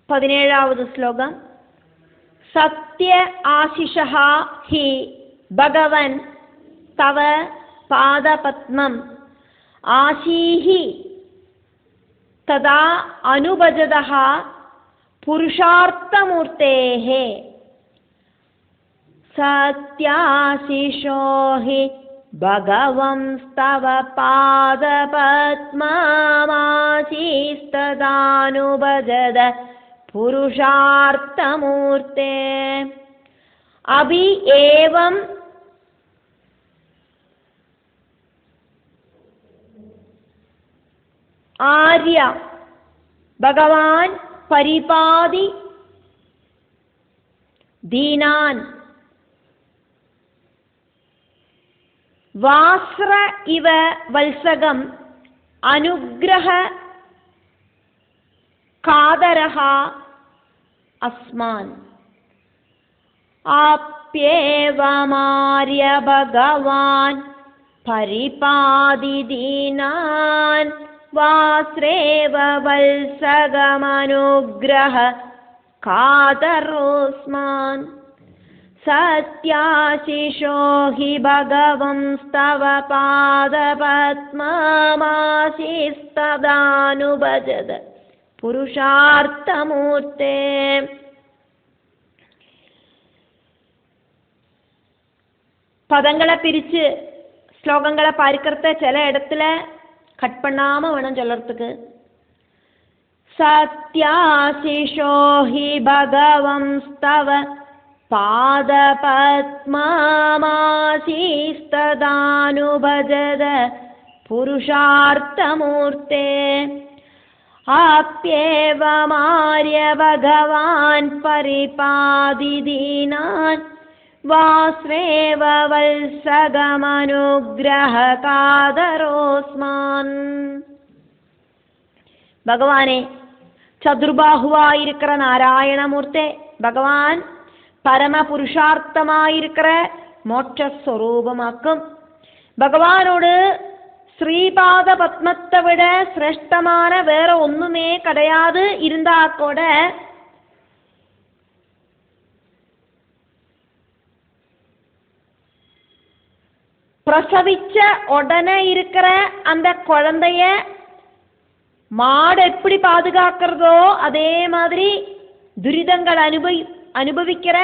17வது ശ്ലോകം. സത്യ ആശിഷഃ he Bhagwan tawa പാദപത്മം ആശീഹി തദാ അനുഭജതഃ പുരുഷാർത്ഥമൂർത്തേഃ. സത്യാശിഷോ he ഭഗവംസ്തവ പാദപത്മമാശീസ്തദാനുഭജത പുരുഷാർത്ഥമൂർത്തേ. അഭി ഏവം ആര്യ ഭഗവാൻ പരിപാതി ദീനാൻ. വാസ്ര ഇവ വത്സകം അനുഗ്രഹ കാതരഃ അസ്മാൻ. ആപ്യേവമാര്യ ഭഗവാൻ പരിപാതി ദീനാൻ വാസ്രേവ വത്സകമനുഗ്രഹ കാതരോസ്മാൻ. സത്യാശിഷോ ഹി ഭഗവംസ്തവ പാദപത്മമാശീസ്തദാനുഭജത പുരുഷാർത്ഥമൂർത്തേ. പദങ്ങളെ പിരിച്ച് ശ്ലോകങ്ങളെ പാരിക്കർത്ത് ചില ഇടத்துல கட் பண்ணாம வேணும் சொல்லறதுக்கு. சத்யாசிஷோ ஹி பகவம்ஸ்தவ பாதபத்மமாசீஸ்ததானுபஜத புருஷார்த்தமூர்த்தே. ஆப்யேவமார்ய பகவான் பரிபாதி தீனான் വാസ്രേവ വത്സകമനുഗ്രഹ കാതരോസ്മാൻ. ഭഗവാനെ சதுர்பாகுவாயிருக்கிற நாராயணமூர்த்தே, பகவான் பரமபுருஷார்த்தமாயிருக்கிற மோட்சஸ்வரூபமாக்கும். பகவானோடு ஸ்ரீபாத பத்மத்தை விட சிரேஷ்டமான வேற ஒண்ணுமே கிடையாது. இருந்தா கூட பிரசவிச்ச உடனே இருக்கிற அந்த குழந்தைய மாடு எப்படி பாதுகாக்கிறதோ அதே மாதிரி துரிதங்கள் அனுபவிக்கிற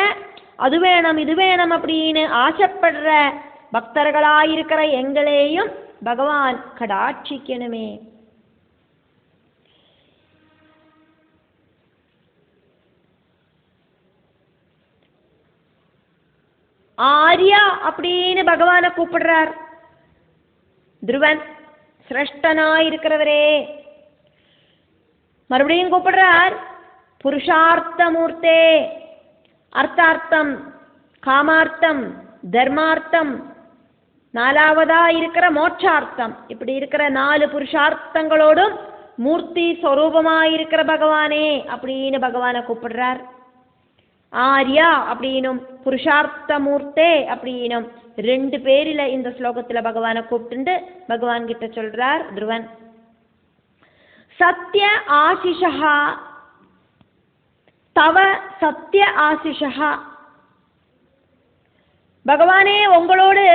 அது வேணும் இது வேணும் அப்படின்னு ஆசைப்படுற பக்தர்களாயிருக்கிற எங்களையும் பகவான் கடாட்சிக்கணுமே. ஆர்யா அப்படின்னு பகவானை கூப்பிடுறார். துருவன் சிரேஷ்டனாயிருக்கிறவரே. மறுபடியும் கூப்பிடுறார் புருஷார்த்தமூர்த்தே. அர்த்தார்த்தம், காமார்த்தம், தர்மார்த்தம், நாலாவதா இருக்கிற மோட்சார்த்தம், இப்படி இருக்கிற 4 புருஷார்த்தங்களோடும் மூர்த்தி ஸ்வரூபமாயிருக்கிற பகவானே அப்படின்னு பகவானை கூப்பிடுறார். ஆர்யா அப்படின்னும் புருஷார்த்தமூர்த்தே அப்படின்னும் 2 பேரில இந்த ஸ்லோகத்துல பகவானை கூப்பிட்டு பகவான் கிட்ட சொல்றார் துருவன். சத்ய ஆசிஷா தவ சத்ய ஆசிஷா. பகவானே உங்களோடு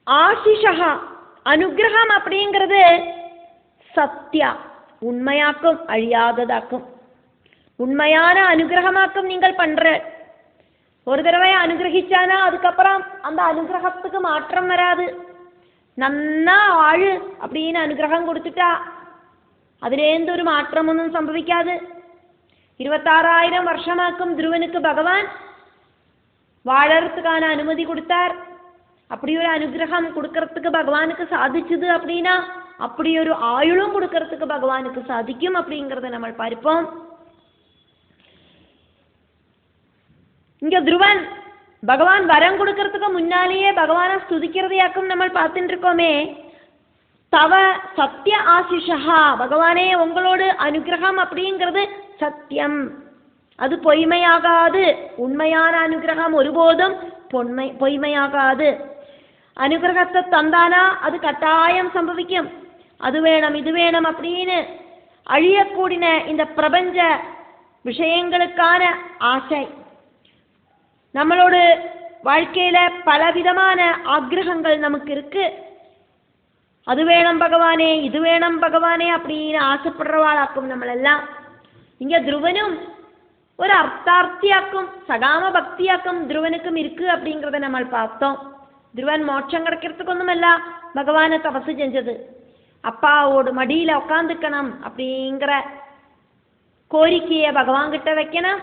ஆசிஷா அனுகிரகம் அப்படிங்கிறது சத்யா உண்மையாக்கும், அழியாததாக்கும், உண்மையான அனுகிரகமாக்கும். நீங்கள் பண்ற ஒரு தடவை அனுகிரகிச்சானா அதுக்கப்புறம் அந்த அனுகிரகத்துக்கு மாற்றம் வராது. நன்னா ஆழு அப்படின்னு அனுகிரகம் கொடுத்துட்டா அதுலேருந்து ஒரு மாற்றம் ஒன்றும் சம்பவிக்காது. 26,000 வருஷமாக்கும் துருவனுக்கு பகவான் வாழறதுக்கான அனுமதி கொடுத்தார். அப்படி ஒரு அனுகிரகம் கொடுக்கறதுக்கு பகவானுக்கு சாதிச்சுது அப்படின்னா அப்படி ஒரு ஆயுளும் கொடுக்கறதுக்கு பகவானுக்கு சாதிக்கும் அப்படிங்கறத நம்ம பார்ப்போம். இங்க துருவன் பகவான் வரம் கொடுக்கறதுக்கு முன்னாலேயே பகவானை ஸ்துதிக்கிறதையாக்கும் நம்ம பார்த்துட்டு இருக்கோமே. தவ சத்ய ஆசிஷா, பகவானே உங்களோடு அனுகிரகம் அப்படிங்கிறது சத்தியம், அது பொய்மையாகாது. உண்மையான அனுகிரகம் ஒருபோதும் பொய்மையாகாது. அனுகிரகத்தை தந்தானா அது கட்டாயம் சம்பவிக்கும். அது வேணும் இது வேணும் அப்படின்னு அழியக்கூடின இந்த பிரபஞ்ச விஷயங்களுக்கான ஆசை, நம்மளோட வாழ்க்கையில பலவிதமான ஆக்ரகங்கள் நமக்கு இருக்கு. அது வேணும் பகவானே இது வேணும் பகவானே அப்படின்னு ஆசைப்படுறவாளாக்கும் நம்மளெல்லாம். இங்க துருவனும் ஒரு அர்த்தார்த்தியாக்கும் சகாம பக்தியாக்கும் துருவனுக்கும் இருக்கு அப்படிங்கிறத நம்ம பார்த்தோம். துருவன் மோட்சம் கிடைக்கிறதுக்கு ஒண்ணுமல்ல பகவானை தபசு செஞ்சது. அப்பாவோட மடியில உட்காந்துக்கணும் அப்படிங்கிற கோரிக்கையை பகவான் கிட்ட வைக்கணும்.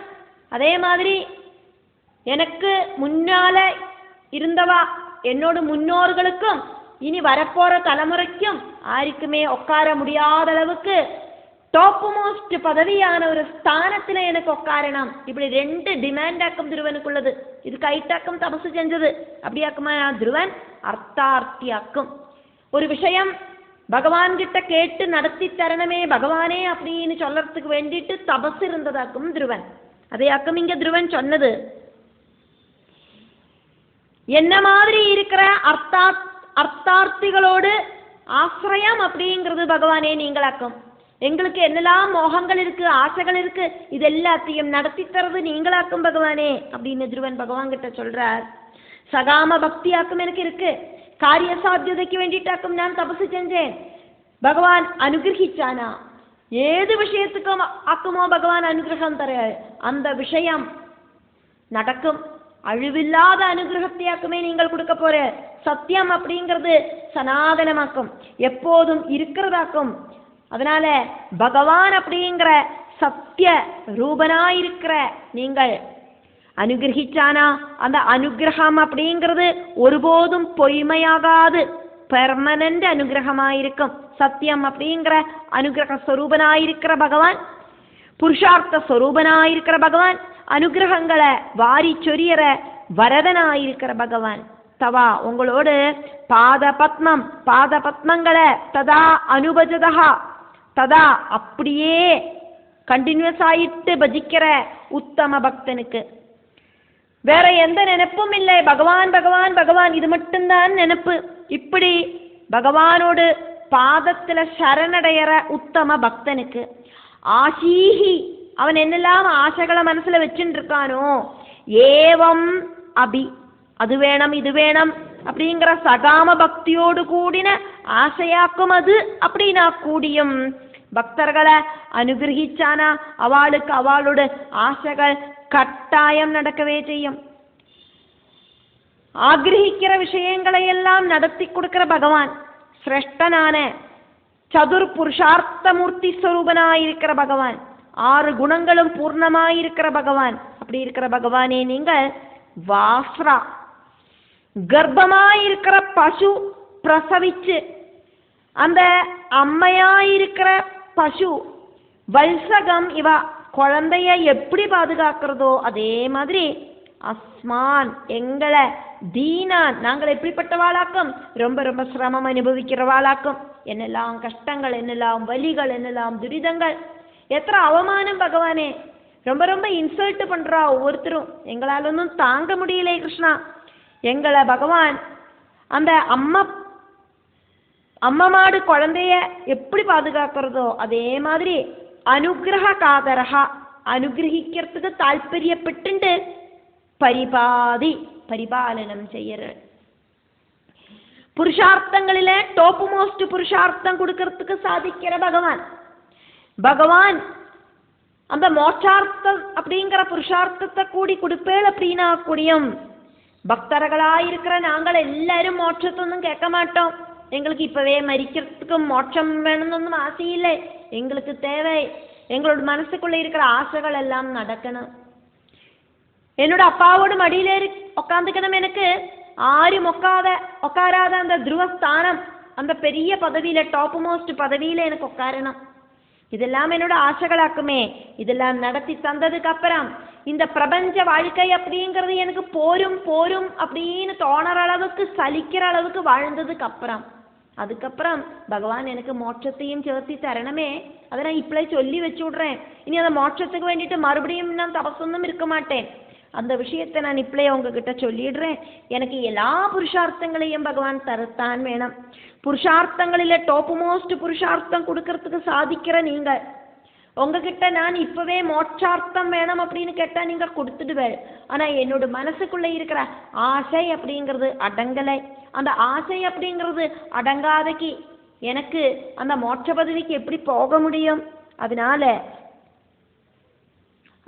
அதே மாதிரி எனக்கு முன்னால இருந்தவா என்னோட முன்னோர்களுக்கும் இனி வரப்போற தலைமுறைக்கும் யாருக்குமே உட்கார முடியாத அளவுக்கு டாப் மோஸ்ட் பதவியான ஒரு ஸ்தானத்துல எனக்கு உட்காரணும். இப்படி ரெண்டு டிமாண்டாக்கும் துருவனுக்குள்ளது. இது கைட்டாக்கும் தபசு செஞ்சது. அப்படியாக்குமா துருவன் அர்த்தார்த்தியாக்கும் ஒரு விஷயம் பகவான் கிட்ட கேட்டு நடத்தி தரணமே பகவானே அப்படின்னு சொல்லறதுக்கு வேண்டிட்டு தபசு இருந்ததாக்கும் துருவன். அதையாக்கும் இங்க துருவன் சொன்னது. என்ன மாதிரி இருக்கிற அர்த்தார்த்திகளோடு ஆசிரியம் அப்படிங்கிறது பகவானே நீங்களாக்கும். எங்களுக்கு என்னெல்லாம் மோகங்கள் இருக்கு ஆசைகள் இருக்கு இது எல்லாத்தையும் நடத்தி தரது நீங்களாக்கும் பகவானே அப்படின்னு துருவன் பகவான் கிட்ட சொல்றார். சகாம பக்தியாக்கும் எனக்கு இருக்கு. காரிய சாத்தியதைக்கு வேண்டிட்டாக்கும் நான் தபசு செஞ்சேன். பகவான் அனுகிரகிச்சானா ஏது விஷயத்துக்கும் ஆக்குமோ பகவான் அனுகிரகம் தர அந்த விஷயம் நடக்கும். அழிவில்லாத அனுகிரகத்தையாக்குமே நீங்கள் கொடுக்க போற. சத்தியம் அப்படிங்கிறது சனாதனமாக்கும் எப்போதும் இருக்கிறதாக்கும். அதனால பகவான் அப்படிங்கிற சத்திய ரூபனாயிருக்கிற நீங்கள் அனுகிரகிச்சானா அந்த அனுகிரகம் அப்படிங்கிறது ஒருபோதும் பொய்மையாகாது பெர்மனன்ட் அனுகிரகமாயிருக்கும். சத்தியம் அப்படிங்கிற அனுகிரக ஸ்வரூபனாயிருக்கிற பகவான் புருஷார்த்த ஸ்வரூபனாயிருக்கிற பகவான் அனுகிரகங்களை வாரி சொரியற வரதனாயிருக்கிற பகவான். தவா உங்களோடு பாத பத்மங்களை ததா அனுபஜதா ததா அப்படியே கண்டினியூஸ் ஆயிட்டு பஜிக்கிற உத்தம பக்தனுக்கு வேற எந்த நினைப்பும் இல்லை. பகவான் பகவான் பகவான் இது மட்டும்தான் நினைப்பு. இப்படி பகவானோடு பாதத்துல சரணடைகிற உத்தம பக்தனுக்கு ஆசீஹி அவன் என்னெல்லாம் ஆசைகளை மனசுல வச்சுட்டு இருக்கானோ ஏவம் அபி அது வேணும் இது வேணும் அப்படிங்கிற சகாம பக்தியோடு கூடின ஆசையாக்கும் அது அப்படின்னா கூடியும் பக்தர்களை அனுகிரகிச்சானா அவளுக்கு அவளோட ஆசைகள் கட்டாயம் நடக்கவே செய்யும். ஆகிரகிக்கிற விஷயங்களை எல்லாம் நடத்தி கொடுக்கிற பகவான் சிரேஷ்டனான சதுர் புருஷார்த்த மூர்த்தி ஸ்வரூபனாயிருக்கிற பகவான் 6 குணங்களும் பூர்ணமாயிருக்கிற பகவான். அப்படி இருக்கிற பகவானே நீங்கள் வாஸ்ரா கர்ப்பமாயிருக்கிற பசு பிரசவிச்சு அந்த அம்மையாயிருக்கிற பசு வல்சகம் இவ குழந்தைய எப்படி பாதுகாக்கிறதோ அதே மாதிரி அஸ்மான் எங்களை தீனான் நாங்கள் எப்படிப்பட்டவாளாக்கும் ரொம்ப ரொம்ப சிரமம் அனுபவிக்கிறவாளாக்கும். என்னெல்லாம் கஷ்டங்கள் என்னெல்லாம் வலிகள் என்னெல்லாம் துரிதங்கள் எத்தனை அவமானம் பகவானே. ரொம்ப ரொம்ப இன்சல்ட் பண்றா ஒவ்வொருத்தரும். எங்களால் ஒன்றும் தாங்க முடியல கிருஷ்ணா. எங்களை பகவான் அந்த அம்மா மாடு குழந்தைய எப்படி பாதுகாக்கிறதோ அதே மாதிரி அனுகிரக காதரகா அனுகிரகிக்கிறதுக்கு தாற்பயப்பட்டு பரிபாலனம் செய்யற புருஷார்த்தங்களில டாப் மோஸ்ட் புருஷார்த்தம் கொடுக்கறதுக்கு சாதிக்கிற பகவான் அந்த மோட்சார்த்தம் அப்படிங்கிற புருஷார்த்தத்தை கூடி கொடுப்பேள் அப்படின்னா கூடியும் பக்தர்களாயிருக்கிற நாங்கள் எல்லாரும் மோட்சத்தொന്നും கேட்க மாட்டோம். எங்களுக்கு இப்பவே மரிக்கிறதுக்கு மோட்சம் வேணும்னொന്നും ஆசையில்லை. எங்களுக்கு தேவை எங்களோட மனசுக்குள்ள இருக்கிற ஆசைகள் எல்லாம் நடக்கணும். என்னோட அப்பாவோட மடியில உட்காந்துக்கணும். எனக்கு ஆரும் உட்காராத அந்த துருவஸ்தானம் அந்த பெரிய பதவியில டாப் மோஸ்ட் பதவியில எனக்கு உட்காரணும். இதெல்லாம் என்னோட ஆசைகளாக்குமே. இதெல்லாம் நடத்தி தந்ததுக்கு அப்புறம் இந்த பிரபஞ்ச வாழ்க்கை அப்படிங்கிறது எனக்கு போரும் அப்படின்னு தோணுற அளவுக்கு சலிக்கிற அளவுக்கு வாழ்ந்ததுக்கு அப்புறம் அதுக்கப்புறம் பகவான் எனக்கு மோட்சத்தையும் சேர்த்தி தரணமே. அதை நான் இப்பளே சொல்லி வச்சு விடுறேன். இனி அந்த மோட்சத்துக்கு வேண்டிட்டு மறுபடியும் நான் தபசொன்னும் இருக்க மாட்டேன். அந்த விஷயத்தை நான் இப்பளே உங்ககிட்ட சொல்லிடுறேன். எனக்கு எல்லா புருஷார்த்தங்களையும் பகவான் தரத்தான் வேணும். புருஷார்த்தங்களில் டாப் மோஸ்ட் புருஷார்த்தம் கொடுக்கறதுக்கு சாதிக்கிற நீங்கள், உங்ககிட்ட நான் இப்பவே மோட்சார்த்தம் வேணும் அப்படின்னு கேட்டா நீங்க கொடுத்துடுவேன். ஆனா என்னோட மனசுக்குள்ள இருக்கிற ஆசை அப்படிங்கிறது அடங்கலை. அந்த ஆசை அப்படிங்கிறது அடங்காதக்கு எனக்கு அந்த மோட்ச பதவிக்கு எப்படி போக முடியும்? அதனால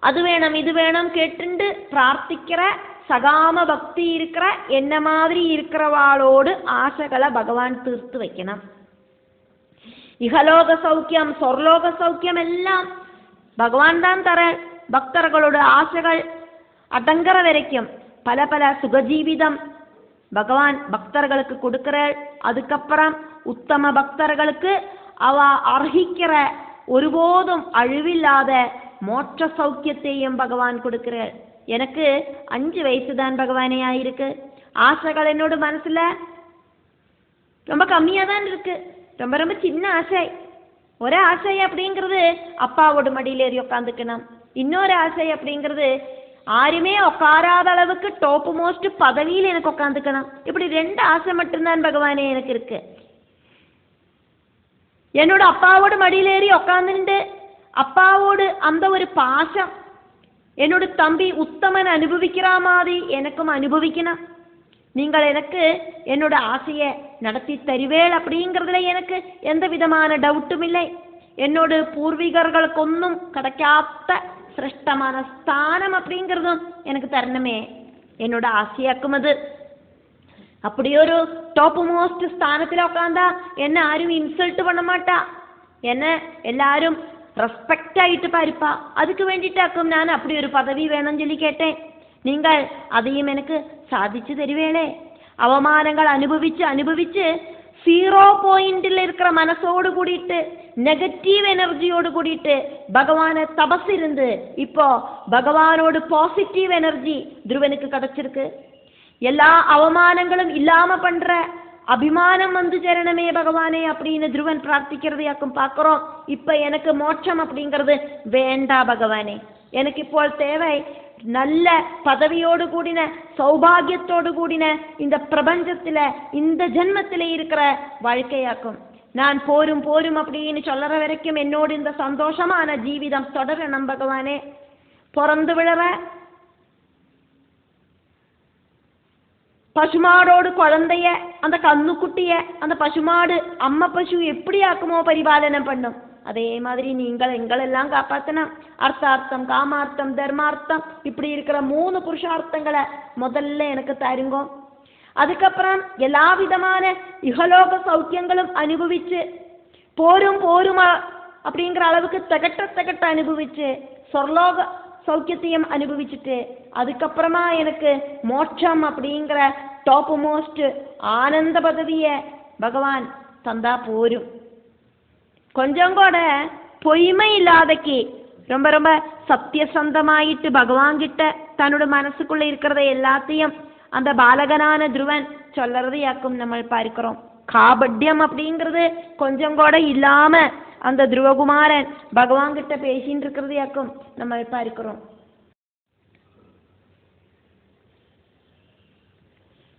அது வேணும் இது வேணும் கேட்டுண்டு பிரார்த்திக்கிற சகாம பக்தி இருக்கிற என்ன மாதிரி இருக்கிறவாளோடு ஆசைகளை பகவான் தீர்த்து வைக்கணும். இகலோக சௌக்கியம் சொர்லோக சௌக்கியம் எல்லாம் பகவான் தான் தர. பக்தர்களோட ஆசைகள் அடங்குற வரைக்கும் பல பல சுகஜீவிதம் பகவான் பக்தர்களுக்கு கொடுக்கிறாள். அதுக்கப்புறம் உத்தம பக்தர்களுக்கு அவ அர்ஹிக்கிற ஒருபோதும் அழிவில்லாத மோட்ச சௌக்கியத்தையும் பகவான் கொடுக்கிறாள். எனக்கு 5 வயசு தான் பகவானே ஆயிருக்கு. ஆசைகள் என்னோட மனசுல ரொம்ப கம்மியா தான் இருக்கு. ரொம்ப ரொம்ப சின்ன ஆசை. ஒரு ஆசை அப்படிங்கிறது அப்பாவோட மடியில் ஏறி உட்காந்துக்கணும். இன்னொரு ஆசை அப்படிங்கிறது யாருமே உட்காராத அளவுக்கு டாப் மோஸ்ட் பதவியில் எனக்கு உட்காந்துக்கணும். இப்படி 2 ஆசை மட்டும்தான் பகவானே எனக்கு இருக்கு. என்னோட அப்பாவோட மடியில் ஏறி உட்காந்துட்டு அப்பாவோடு அந்த ஒரு பாசம் என்னோட தம்பி உத்தமன் அனுபவிக்கிற மாதிரி எனக்கும் அனுபவிக்கணும். நீங்கள் எனக்கு என்னோட ஆசையை நடத்தி தருவேள் அப்படிங்கிறதுல எனக்கு எந்த விதமான டவுட்டும் இல்லை. என்னோட பூர்வீகர்களுக்கொன்னும் கிடைக்காத சிரேஷ்டமான ஸ்தானம் அப்படிங்கிறதும் எனக்கு தரணுமே என்னோட ஆசையாக்கும். அது அப்படி ஒரு டாப் மோஸ்ட் ஸ்தானத்தில் உட்காந்தா என்ன யாரும் இன்சல்ட் பண்ண மாட்டா, என்ன எல்லாரும் ரெஸ்பெக்ட் ஆயிட்டு பாருப்பா. அதுக்கு வேண்டிட்டாக்கும் நான் அப்படி ஒரு பதவி வேணும்னு சொல்லி கேட்டேன். நீங்கள் அதையும் எனக்கு சாதிச்சு தருவேளே. அவமானங்கள் அனுபவிச்சு அனுபவிச்சு 0 பாயிண்டில் இருக்கிற மனசோடு கூடிட்டு நெகட்டிவ் எனர்ஜியோடு கூடிட்டு பகவானை தபஸ் இருந்து இப்போ பகவானோடு பாசிட்டிவ் எனர்ஜி துருவனுக்கு கிடைச்சிருக்கு. எல்லா அவமானங்களும் இல்லாம பண்ற அபிமானம் வந்து சேரணமே பகவானே அப்படின்னு துருவன் பிரார்த்திக்கிறதையாக்கும் பார்க்கிறோம். இப்ப எனக்கு மோட்சம் அப்படிங்கிறது வேண்டா பகவானே. எனக்கு இப்போ தேவை நல்ல பதவியோடு கூடின சௌபாகியத்தோடு கூடின இந்த பிரபஞ்சத்துல இந்த ஜென்மத்தில இருக்கிற வாழ்க்கையாக்கும். நான் போரும் போரும் அப்படின்னு சொல்ற வரைக்கும் என்னோடு இந்த சந்தோஷமான ஜீவிதம் தொடரணும் பகவானே. பிறந்து விழற பசுமாடோடு குழந்தைய அந்த கண்ணுக்குட்டிய அந்த பசுமாடு அம்மா பசு எப்படி ஆக்குமோ பரிபாலனம் பண்ணும், அதே மாதிரி நீங்கள் எங்களெல்லாம் காப்பாற்றணும். அர்த்தார்த்தம் காமார்த்தம் தர்மார்த்தம் இப்படி இருக்கிற 3 புருஷார்த்தங்களை முதல்ல எனக்கு தருங்கோ. அதுக்கப்புறம் எல்லா விதமான இகலோக சௌக்கியங்களும் அனுபவிச்சு போரும் போருமா அப்படிங்கிற அளவுக்கு தகட்ட அனுபவிச்சு சொர்லோக சௌக்கியத்தையும் அனுபவிச்சுட்டு அதுக்கப்புறமா எனக்கு மோட்சம் அப்படிங்கிற டாப் மோஸ்ட் ஆனந்த பதவியை பகவான் தந்தா போரும். கொஞ்சம் கூட பொய்மை இல்லாதக்கு ரொம்ப ரொம்ப சத்தியசந்தமாயிட்டு பகவான் கிட்ட தன்னோட மனசுக்குள்ள இருக்கிறத எல்லாத்தையும் அந்த பாலகனான துருவன் சொல்லறதையாக்கும் நம்ம பார்க்கிறோம். காபட்யம் அப்படிங்கிறது கொஞ்சம் கூட இல்லாம அந்த துருவகுமாரன் பகவான் கிட்ட பேசின்னு இருக்கிறதையாக்கும் நம்ம பார்க்கிறோம்.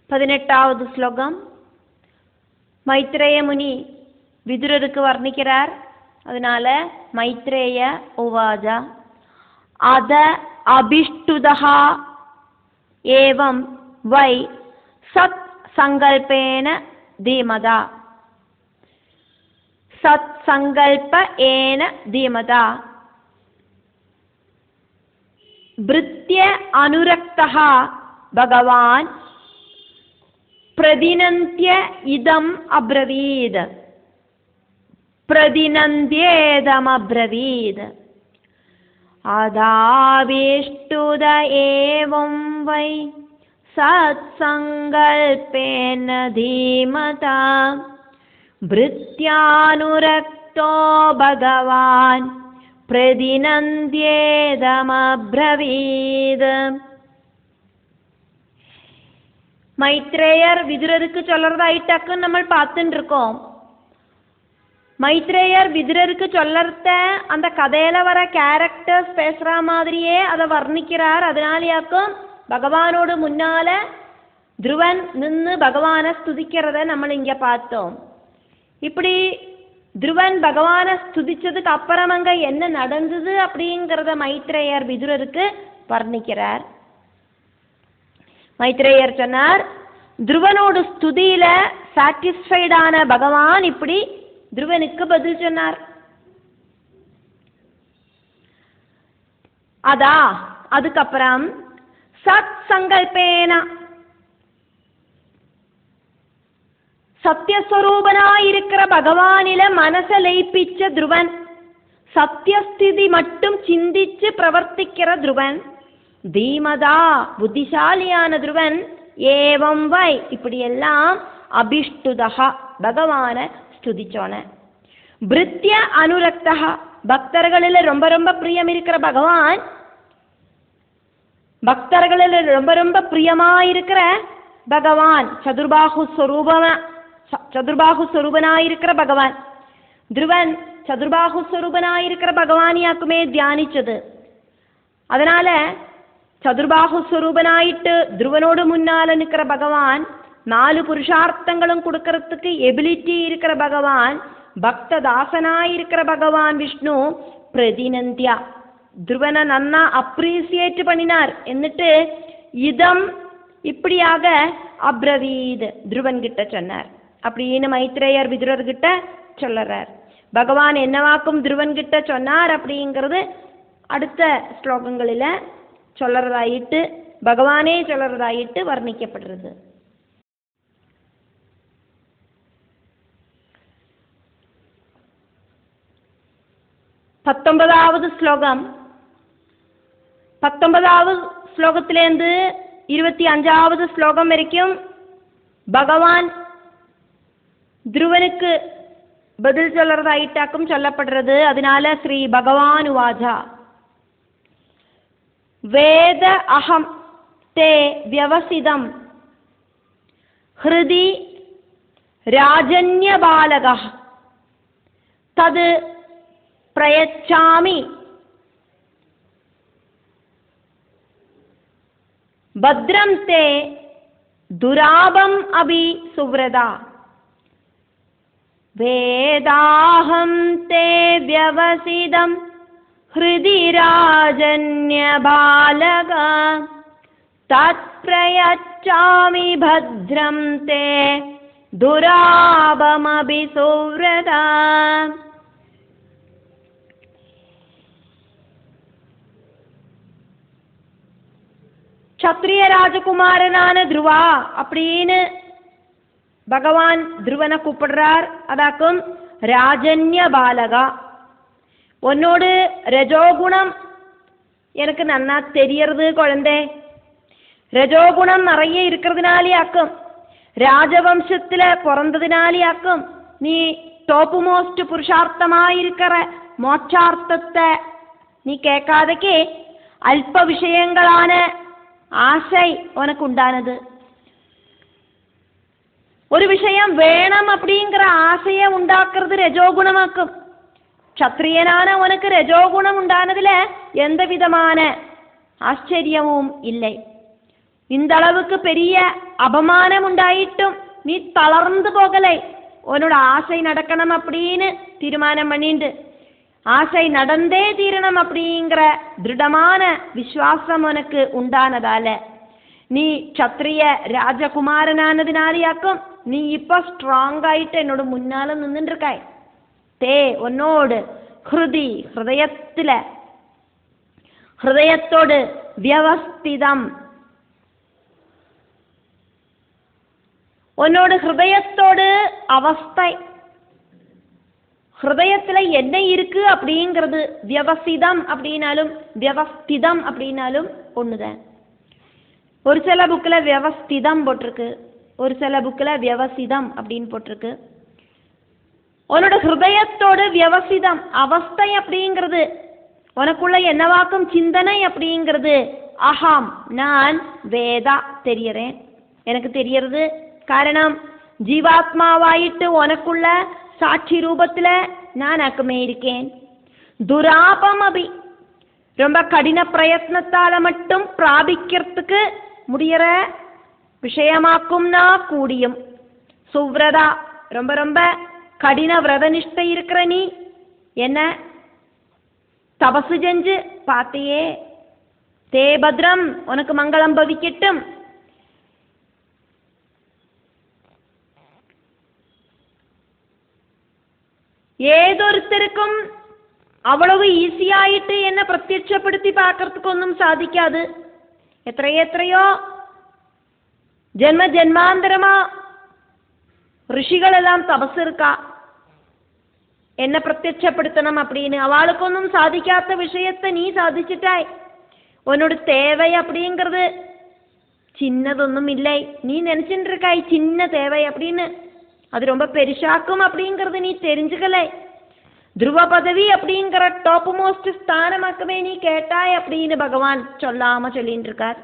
18வது ஸ்லோகம் மைத்ரேய முனி விதுரருக்கு வர்ணிக்கிறார். அதனால மைத்ரேய உவாஜா அத அபிஷ்டுதஹா ஏவம் வை சத் சங்கல்பேன தீமதா சத் சங்கல்ப ஏன தீமதா பிருத்ய அனுரக்தஹ பகவான் பிரதினந்த்ய இதம் அப்ரவீத் பிரதினந்த்யேதம் அப்ரவீத் அதாவிஷ்டுத ஏவம் வை சத் சங்கல்பேன தீமதா பிருத்யானுரக்தோ பகவான் பிரதினந்த்யேதம் அப்ரவீத். மைத்ரேயர் விதுரருக்கு சொல்றதாயிட்டாக்கு நம்ம பார்த்துட்டு இருக்கோம். மைத்ரேயர் விதுரருக்கு சொல்லறத அந்த கதையில வர கேரக்டர்ஸ் பேசுற மாதிரியே அதை வர்ணிக்கிறார். அதனாலயாக்கும் பகவானோடு முன்னால துருவன் நின்று பகவானை ஸ்துதிக்கிறத நம்ம இங்க பார்த்தோம். இப்படி துருவன் பகவானை ஸ்துதிச்சதுக்கு அப்புறம் அங்க என்ன நடந்தது அப்படிங்கிறத மைத்ரேயர் விதுரருக்கு வர்ணிக்கிறார். மைத்ரேயர் சொன்னார், துருவனோட ஸ்துதியில சாட்டிஸ்ஃபைடான பகவான் இப்படி துருவனுக்கு பதில் சொன்னார். அதுக்கப்புறம் சத் சங்கல்பேன சத்தியஸ்வரூபனாயிருக்கிற பகவானில மனச லயிப்பிச்ச துருவன், சத்தியஸ்திதி மட்டும் சிந்திச்சு பிரவர்த்திக்கிற துருவன், தீமதா புத்திசாலியான துருவன், ஏவம் வை இப்படியெல்லாம் அபிஷ்டுதா பகவான ஸ்துதிச்சோன, பிருத்ய அனுரக்தா பக்தர்களில் ரொம்ப ரொம்ப பிரியம் இருக்கிற பகவான், பக்தர்களில் ரொம்ப ரொம்ப பிரியமாயிருக்கிற பகவான், சதுர்பாகு ஸ்வரூபனாயிருக்கிற பகவான், துருவன் சதுர்பாகு ஸ்வரூபனாயிருக்கிற பகவானியாக்குமே தியானிச்சது. அதனால சதுர்பாகு ஸ்வரூபனாயிட்டு துருவனோடு முன்னால நிற்கிற பகவான், 4 புருஷார்த்தங்களும் கொடுக்கறதுக்கு எபிலிட்டி இருக்கிற பகவான், பக்த தாசனாயிருக்கிற பகவான் விஷ்ணு பிரதிநந்தியா துருவனை நன்னா அப்ரீசியேட் பண்ணினார். എന്നിട്ട് இதம் இப்படியாக அப்ரவீத் துருவன் கிட்ட சொன்னார் அப்படின்னு மைத்ரேயர் விதுரர்கிட்ட சொல்லறார். பகவான் என்னவாக்கும் துருவன் கிட்ட சொன்னார் அப்படிங்கிறது அடுத்த ஸ்லோகங்களில சொல்லறதாயிட்டு பகவானே சொல்லறதாயிட்டு வர்ணிக்கப்படுறது. 19வது ஸ்லோகம். 19வது ஸ்லோகத்திலேருந்து 25வது ஸ்லோகம் வரைக்கும் பகவான் துருவனுக்கு பதில் சொல்லறதாயிட்டாக்கும் சொல்லப்படுறது. அதனால ஸ்ரீ பகவான் உவாச்சா, வேத அகம் தே வியவசிதம் ஹிருதி ராஜன்ய பாலக தது பிரயச்சாமி பத்ரம் தே துராபம் அபி சுவ்ரதா வேதாஹம் தே வியவசிதம் ஹிருதி ராஜன்ய பாலக தத் பிரயச்சாமி பத்ரம் தே துராபம் அபி சுவ்ரதா. க்ஷத்ரிய ராஜகுமாரனான துருவா அப்படின்னு பகவான் துருவனை கூப்பிடுறார். அதாக்கும் ராஜன்ய பாலகா, உன்னோடு ரஜோகுணம் எனக்கு நன்னா தெரியறது குழந்தை. ரஜோகுணம் நிறைய இருக்கிறதுனாலே ஆக்கும், ராஜவம்சத்துல பிறந்ததுனாலே ஆக்கும், நீ டாப் மோஸ்ட் புருஷார்த்தமாயிருக்கிற மோட்சார்த்தத்தை நீ கேட்காதக்கே அல்ப விஷயங்களான ஆசை உனக்கு உண்டானது. ஒரு விஷயம் வேணும் அப்படிங்கிற ஆசையை உண்டாக்குறது ரஜோகுணமாக்கும். க்ஷத்ரியனான உனக்கு ரஜோகுணம் உண்டானதுல எந்த விதமான ஆச்சரியமும் இல்லை. இந்த அளவுக்கு பெரிய அபமானம் உண்டாயிட்டும் நீ தளர்ந்து போகலை. உன்னோட ஆசை நடக்கணும் அப்படின்னு தீர்மானம் பண்ணிண்டு ஆசை நடந்தே தீரணும் அப்படிங்கிற திருடமான விசுவாசம் உனக்கு உண்டானதால நீ க்ஷத்ரிய ராஜகுமாரனானதுனாலேயாக்கும் நீ இப்ப ஸ்ட்ராங் ஆயிட்டு என்னோட முன்னால நின்றுட்டு இருக்காய். தே உன்னோடு ஹிருதி ஹிருதயத்தோடு வியவஸ்திதம் உன்னோட ஹிருதயத்தோடு அவஸ்தை, ஹிருதயத்துல என்ன இருக்கு அப்படிங்கிறது வியவசிதம் அப்படின்னாலும் வியவஸ்திதம் அப்படின்னாலும் ஒண்ணுதான். ஒரு சில புக்கில் வியவஸ்திதம் போட்டிருக்கு, ஒரு சில புக்கில் வியவசிதம் அப்படின்னு போட்டிருக்கு. உன்னோட ஹிருதயத்தோடு வியவசிதம் அவஸ்தை அப்படிங்கிறது உனக்குள்ள என்னவாக்கும் சிந்தனை அப்படிங்கிறது அகம் நான் வேதா தெரியறேன், எனக்கு தெரியறது. காரணம் ஜீவாத்மாவாயிட்டு உனக்குள்ள சாட்சி ரூபத்தில் நானாக்குமே இருக்கேன். துராபம் அபி, ரொம்ப கடின பிரயத்னத்தால் மட்டும் பிராபிக்கிறதுக்கு முடியற விஷயமாக்கும்னா கூடியும். சுவ்ரதா, ரொம்ப ரொம்ப கடின விரதனிஷ்டை இருக்கிற நீ என்ன தபசு செஞ்சு பார்த்தையே. தே பத்ரம், உனக்கு மங்களம் பவிக்கட்டும். ഏതൊരുത്തർക്കും അவ்வளவு ഈസിയായിട്ട് എന്നെ പ്രത്യക്ഷപ്പെടുത്തി പാക്കർക്കൊന്നും സാധിക്കാതെ എത്രയോ ജന്മജന്മാന്തരമാ ഋഷികളെല്ലാം തപസ്സിருக்க എന്നെ പ്രത്യക്ഷപ്പെടുത്തണം அப்படின்னு அவளுക്കൊന്നും சாதிக்காத விஷயத்தை நீ சாதிச்சிட்டாய். உன்னோட தேவை அப்படிங்கிறது சின்னதொன்னும் இல்லை. நீ நினைச்சிட்டு இருக்காய் சின்ன தேவை அப்படின்னு, அது ரொம்ப பெருசாக்கும் அப்படிங்கிறது நீ தெரிஞ்சுக்கலை. துருவ பதவி அப்படிங்கிற டாப் மோஸ்ட் ஸ்தானமாக்கவே நீ கேட்டாய் அப்படின்னு பகவான் சொல்லாம சொல்லிட்டு இருக்கார்.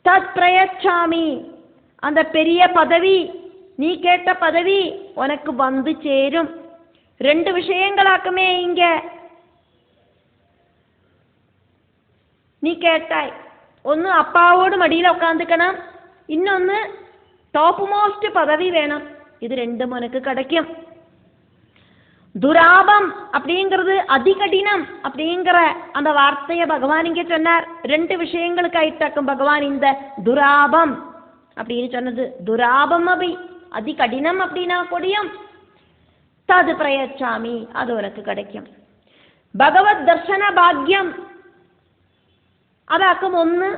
தத் பிரயச்சாமி, அந்த பெரிய பதவி, நீ கேட்ட பதவி உனக்கு வந்து சேரும். ரெண்டு விஷயங்களாக்குமே இங்க நீ கேட்டாய். ഒന്ന് അപ്പാവോട് മടിയിൽ ഉക്കാந்துക്കണം, ഇന്നൊന്ന് ടോപ്പ് മോസ്റ്റ് പദവി വേണം. இது ரெண்டும் உனக்கு கிடைக்கும். துராபம் அப்படிங்கிறது அதிகடினம் அப்படிங்கிற அந்த வார்த்தையை பகவான் இங்கே சொன்னார். ரெண்டு விஷயங்களுக்காயிட்டாக்கும் பகவான் இந்த துராபம் அப்படின்னு சொன்னது. துராபம் அபி, அதிகடினம் அப்படின்னா கூடியும். தது பிரயச்சாமி, அது உனக்கு கிடைக்கும். பகவத் தர்சன பாக்யம், அதாக்கும் ஒன்று,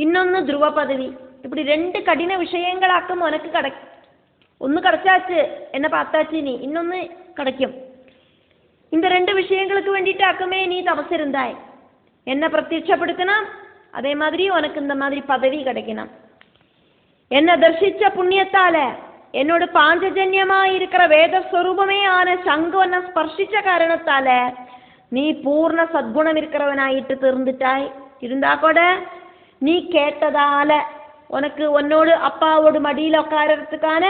இன்னொன்று துருவ பதவி. இப்படி ரெண்டு கடின விஷயங்களாக்கும் உனக்கு கிடைக்கும். ஒன்று கிடைச்சாச்சு, என்ன பார்த்தாச்சு நீ, இன்னொன்று கிடைக்கும். இந்த ரெண்டு விஷயங்களுக்கு வேண்டிட்டாக்குமே நீ தபஸ் இருந்தாய். என்ன பிரத்யட்சப்படுத்தணும், அதே மாதிரி உனக்கு இந்த மாதிரி பதவி கிடைக்கணும். என்ன தர்சிச்ச புண்ணியத்தால, என்னோட பாஞ்சஜன்யமா இருக்கிற வேதஸ்வரூபமே ஆன சங்கு உன்னை ஸ்பர்சிச்ச காரணத்தால நீ பூர்ண சத்குணம் இருக்கிறவனாயிட்டு திருந்துட்டாய். இருந்தா கூட நீ கேட்டதால உனக்கு உன்னோடு அப்பாவோடு மடியில் உட்காரத்துக்கான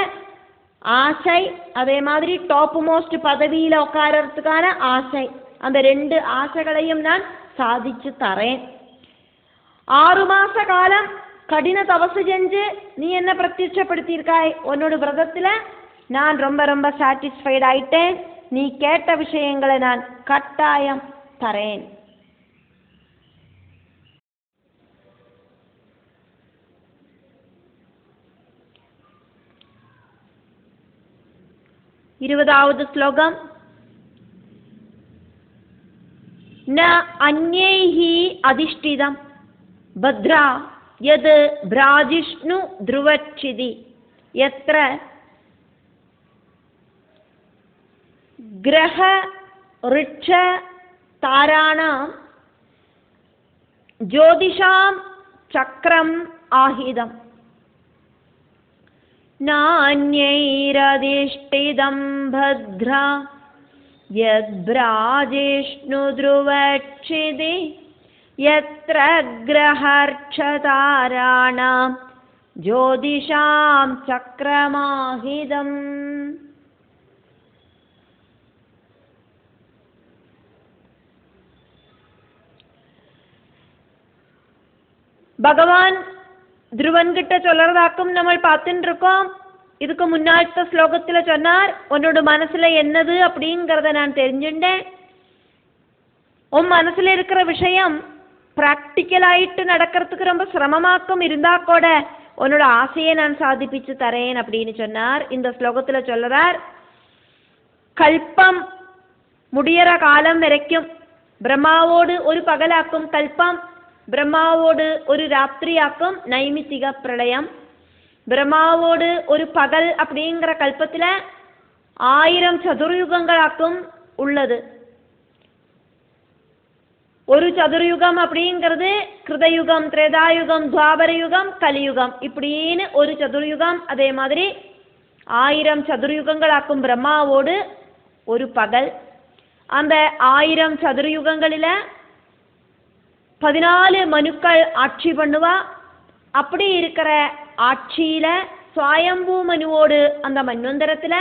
ஆசை, அதே மாதிரி டாப் மோஸ்ட் பதவியில் உட்காரத்துக்கான ஆசை, அந்த ரெண்டு ஆசைகளையும் நான் சாதிச்சு தரேன். 6 மாச காலம் கடின தபசு செஞ்சு நீ என்ன பிரத்யட்சப்படுத்தியிருக்காய். உன்னோட விரதத்தில் நான் ரொம்ப ரொம்ப சாட்டிஸ்ஃபைட் ஆயிட்டேன். நீ கேட்ட விஷயங்களை நான் கட்டாயம் தரேன். இருபதாவது ஸ்லோகம். ந அன்யைஹி அதிஷ்டிதம் பத்ரா யத் பிராஜிஷ்ணு த்ருவச்சிதி யத்ர கிரஹ ரிட்ச தாராணாம் ஜோதிஷாம் சக்ரம் ஆஹிதம். நான்யைரதிஷ்டிதம் பத்ரா யத் பிராஜிஷ்ணு த்ருவச்சிதி யத்ர கிரஹர்ச்சதாராணாம் ஜோதிஷாம் சக்ரமாஹிதம். பகவான் துருவன் கிட்ட சொல்றதாக்கும் நம்ம பார்த்துட்டு இருக்கோம். இதுக்கு முன்னாடி ஸ்லோகத்துல சொன்னார், உன்னோட மனசுல என்னது அப்படிங்கிறத நான் தெரிஞ்சுட்டேன். உன் மனசுல இருக்கிற விஷயம் பிராக்டிக்கலாயிட்டு நடக்கிறதுக்கு ரொம்ப சிரமமாக்கும் இருந்தா கூட உன்னோட ஆசையை நான் சாதிப்பிச்சு தரேன் அப்படின்னு சொன்னார். இந்த ஸ்லோகத்துல சொல்றார், கல்பம் முடியற காலம் வரைக்கும் பிரம்மாவோடு ஒரு பகலாக்கும் கல்பம், பிரம்மாவோடு ஒரு ராத்திரியாக்கும் நைமித்திக பிரளயம். பிரம்மாவோடு ஒரு பகல் அப்படிங்கிற கல்பத்தில் 1000 சதுர்யுகங்களாக்கும் உள்ளது. ஒரு சதுர்யுகம் அப்படிங்கிறது கிருதயுகம், திரேதாயுகம், துவாபர யுகம், கலியுகம் இப்படின்னு ஒரு சதுர்யுகம். அதே மாதிரி 1000 சதுர்யுகங்களாக்கும் பிரம்மாவோடு ஒரு பகல். அந்த 1000 சதுர்யுகங்களில் 14 மனுக்கள் ஆட்சி பண்ணுவா. அப்படி இருக்கிற ஆட்சியில சுவாயம்பூ மனுவோடு அந்த மன்வந்தரத்தில்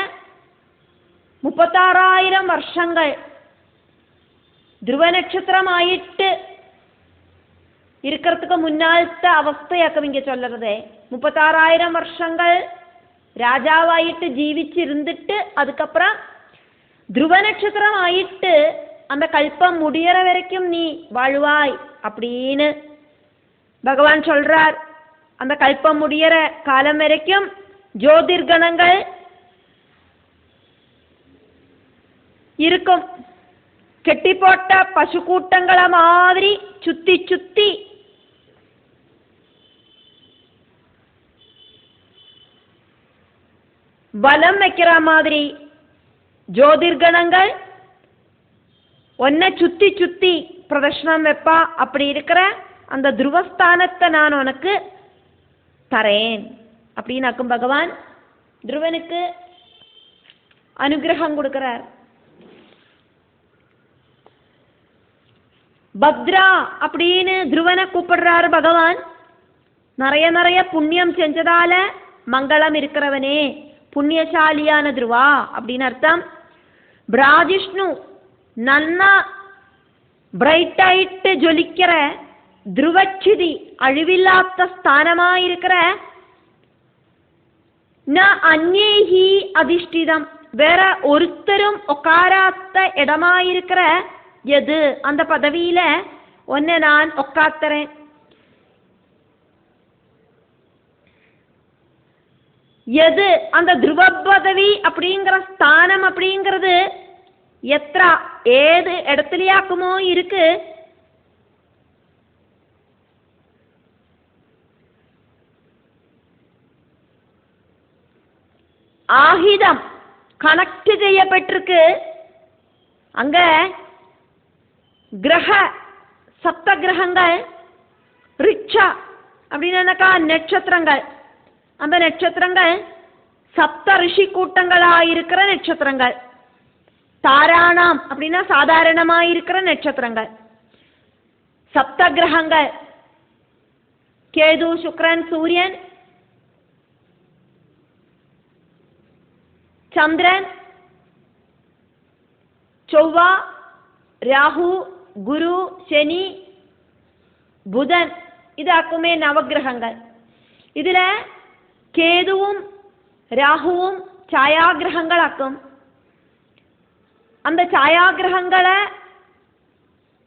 36,000 വർഷങ്ങൾ ധ്രുവനക്ഷത്രമായിട്ട് இருக்கிறதுக்கு முன்னாலத்த அவஸ்தையாக்கும் இங்க சொல்றது. 36,000 வருஷங்கள் ராஜாவாயிட்டு ஜீவிச்சிருந்துட்டு அதுக்கப்புறம் துருவ நட்சத்திரம் ஆயிட்டு அந்த கல்பம் முடியற வரைக்கும் நீ வாழ்வாய் அப்படின்னு பகவான் சொல்றார். அந்த கல்பம் முடியற காலம் வரைக்கும் ஜோதிர்கணங்கள் இருக்கும். கெட்டி போட்ட பசு கூட்டங்களை மாதிரி சுத்தி சுத்தி வலம் வைக்கிற மாதிரி ஜோதிர்கணங்கள் ஒன்ன சுத்தி சுத்தி பிரதர்ஷனம் வைப்பா. அப்படி இருக்கிற அந்த துருவஸ்தானத்தை நான் உனக்கு தரேன் அப்படின்னாக்கும் பகவான் துருவனுக்கு அனுகிரகம் கொடுக்கிறார். பத்ரா அப்படின்னு துருவனை கூப்பிடுறாரு பகவான். நிறைய நிறைய புண்ணியம் செஞ்சதால மங்களம் இருக்கிறவனே, புண்ணியசாலியான துருவா அப்படின்னு அர்த்தம். பிராஜிஷ்ணு நன்னா பிரைட் ஆயிட்டு ஜொலிக்கிற துருவச்சிதி அழிவில்லாத ஸ்தானமாயிருக்கிற ந அந்நேஹி அதிஷ்டிதம் வேற ஒருத்தரும் உட்காராத்த இடமாயிருக்கிற எது அந்த பதவியில ஒன்ன நான் உட்காத்துறேன். எது அந்த துருவ பதவி அப்படிங்கிற ஸ்தானம் அப்படிங்கிறது எத்ரா ஏது இடத்துலயாக்குமோ இருக்கு. ஆஹிதம் கனெக்ட் செய்யப்பட்டிருக்கு. அங்க கிரக சப்த கிரகங்கள், ரிச்சா அப்படின்னாக்கா நட்சத்திரங்கள். அந்த நட்சத்திரங்கள் சப்த ரிஷி கூட்டங்களாயிருக்கிற நட்சத்திரங்கள். தாராணாம் அப்படின்னா சாதாரணமாயிருக்கிற நட்சத்திரங்கள். சப்த கிரகங்கள் கேது, சுக்ரன், சூரியன், சந்திரன், ചൊവ്വ, രാഹു, ഗുരു, ശനി, ബുധൻ ഇതാക്കുമേ നവഗ്രഹങ്ങൾ. ഇതില് കേതുവും രാഹുവും ഛായാഗ്രഹങ്ങളാക്കും. அந்த ಛಾಯಾகிரகங்களை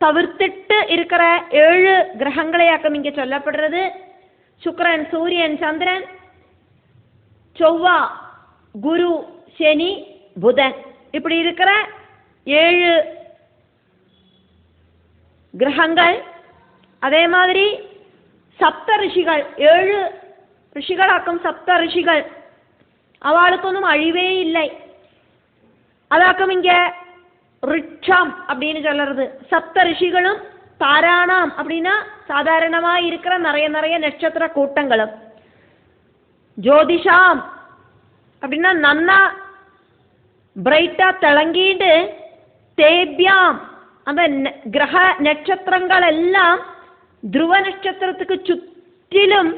தவிர்த்துட்டு இருக்கிற 7 கிரகங்களையாக்கும் இங்க சொல்லப்படுறது. சுக்கிரன், சூரியன், சந்திரன், செவ்வா, குரு, சனி, புதன் இப்படி இருக்கிற 7 கிரகங்கள். அதே மாதிரி சப்த ரிஷிகள் 7 ரிஷிகளாக்கும். சப்த ரிஷிகள் அவளுക്കൊന്നും அழிவே இல்லை. அதாக்கும் இங்க ரிட்சம் அப்படின்னு சொல்றது. சப்த ரிஷிகளும் தாராணாம் அப்படின்னா சாதாரணமா இருக்கிற நிறைய நிறைய நட்சத்திர கூட்டங்களும். ஜோதிஷாம் அப்படின்னா நன்னா பிரைட்டா திளங்கிட்டு தேபியாம் அந்த கிரக நட்சத்திரங்கள் எல்லாம் துருவ நட்சத்திரத்துக்கு சுற்றிலும்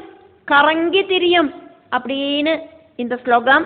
கறங்கி திரியும் அப்படின்னு இந்த ஸ்லோகம்